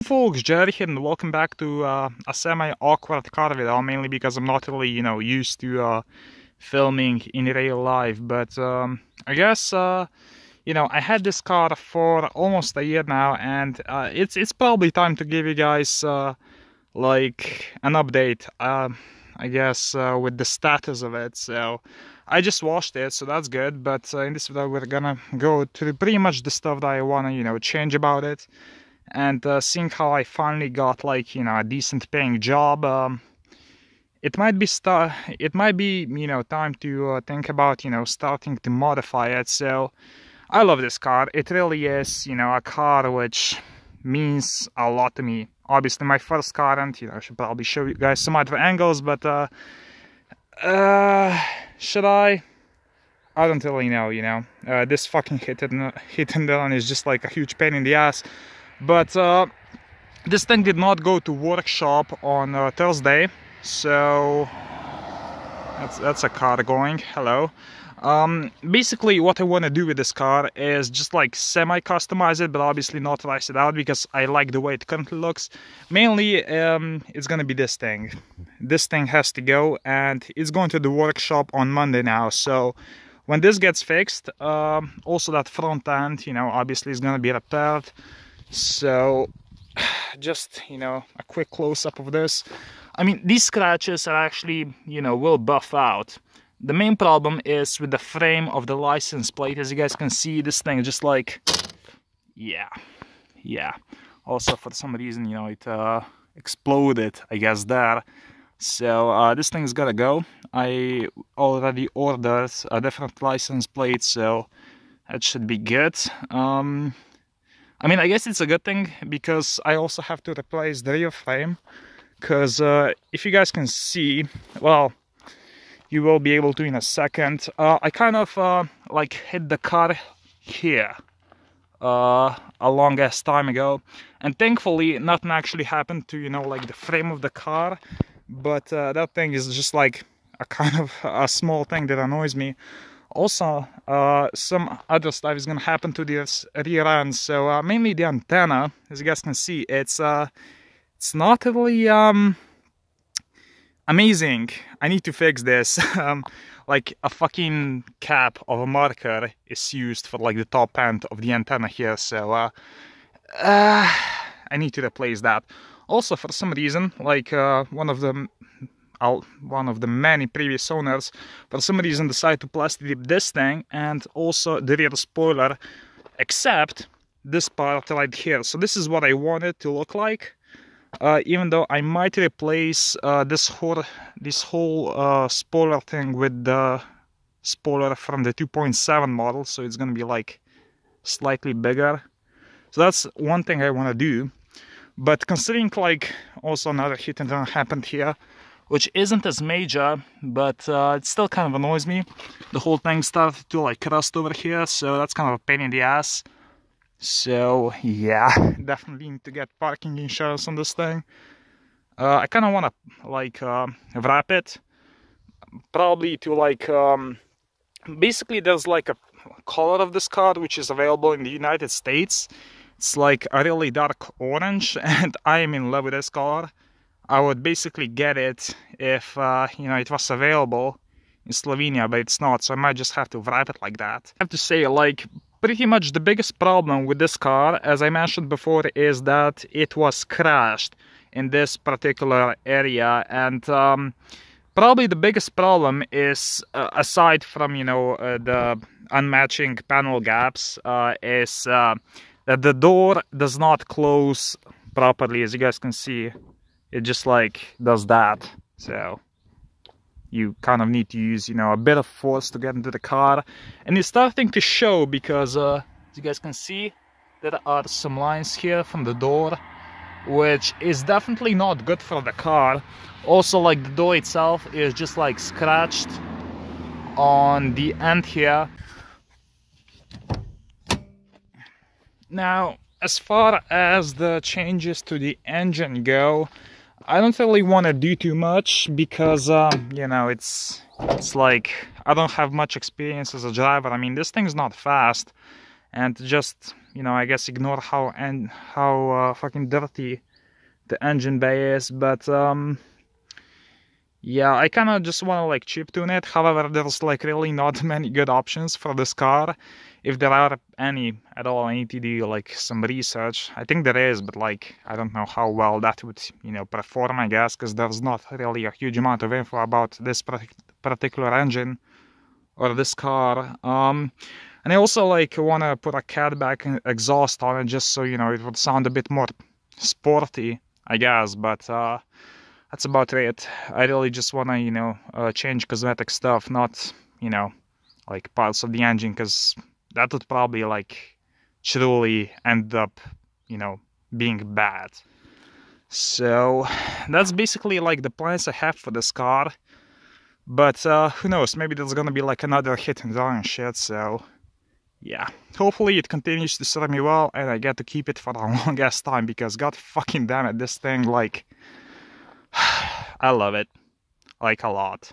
Folks, Jerry here and welcome back to a semi-awkward car video, mainly because I'm not really, used to filming in real life, but I guess, I had this car for almost a year now, and it's probably time to give you guys, like, an update, I guess, with the status of it. So I just washed it, so that's good, but in this video we're gonna go to pretty much the stuff that I wanna, change about it. And seeing how I finally got, like, a decent paying job, it might be time to think about, starting to modify it. So I love this car. It really is, a car which means a lot to me. Obviously my first car, and I should probably show you guys some other angles, but should I don't really know, this fucking hit and run is just like a huge pain in the ass. But this thing did not go to workshop on Thursday, so that's a car going. Hello. Basically what I want to do with this car is just like semi-customize it, but obviously not price it out because I like the way it currently looks. Mainly it's gonna be this thing. This thing has to go, and it's going to the workshop on Monday now. So when this gets fixed, also that front end, obviously is gonna be repaired. So just a quick close-up of this. I mean, these scratches are actually will buff out. The main problem is with the frame of the license plate. As you guys can see, this thing just like yeah. Also for some reason it exploded, I guess, there. So this thing's gotta go. I already ordered a different license plate, so that should be good. I mean, I guess it's a good thing because I also have to replace the rear frame, because if you guys can see, well, you will be able to in a second. I kind of like hit the car here a long ass time ago, and thankfully nothing actually happened to like the frame of the car, but that thing is just like a kind of a small thing that annoys me. Also, some other stuff is gonna happen to this rear end. So mainly the antenna, as you guys can see, it's not really amazing. I need to fix this. Like a fucking cap of a marker is used for like the top end of the antenna here. So I need to replace that. Also, for some reason, like one of the many previous owners, for some reason, decided to plastic dip this thing and also the rear spoiler, except this part right here. So this is what I want it to look like. Even though I might replace this whole spoiler thing with the spoiler from the 2.7 model, so it's gonna be like slightly bigger. So that's one thing I want to do. But considering like also another hit and run happened here, which isn't as major, but it still kind of annoys me. The whole thing started to like rust over here, so that's kind of a pain in the ass. So yeah, definitely need to get parking insurance on this thing. I kind of want to like wrap it, probably to like basically there's like a color of this car which is available in the United States. It's like a really dark orange, and I am in love with this color. I would basically get it if it was available in Slovenia, but it's not, so I might just have to wrap it like that. I have to say, like, pretty much the biggest problem with this car, as I mentioned before, is that it was crashed in this particular area, and probably the biggest problem is, aside from the unmatching panel gaps, is that the door does not close properly. As you guys can see, it just like does that. So you kind of need to use a bit of force to get into the car, and it's starting to show because as you guys can see, there are some lines here from the door, which is definitely not good for the car. Also, like, the door itself is just like scratched on the end here. Now, as far as the changes to the engine go, I don't really want to do too much because, it's like I don't have much experience as a driver. I mean, this thing's not fast, and just, you know, I guess ignore how fucking dirty the engine bay is, but yeah, I kind of just want to like chip tune it. However, there's like really not many good options for this car. If there are any at all, I need to do like some research. I think there is, but like I don't know how well that would, you know, perform, I guess, because there's not really a huge amount of info about this particular engine or this car. And I also like want to put a catback exhaust on it just so, you know, it would sound a bit more sporty, I guess, but that's about it. I really just want to, you know, change cosmetic stuff, not, you know, like parts of the engine, because that would probably like truly end up, you know, being bad. So that's basically like the plans I have for this car. But who knows, maybe there's gonna be like another hit and run and shit, so yeah. Hopefully it continues to serve me well and I get to keep it for a long ass time, because god fucking damn it, this thing, like, I love it, like, a lot.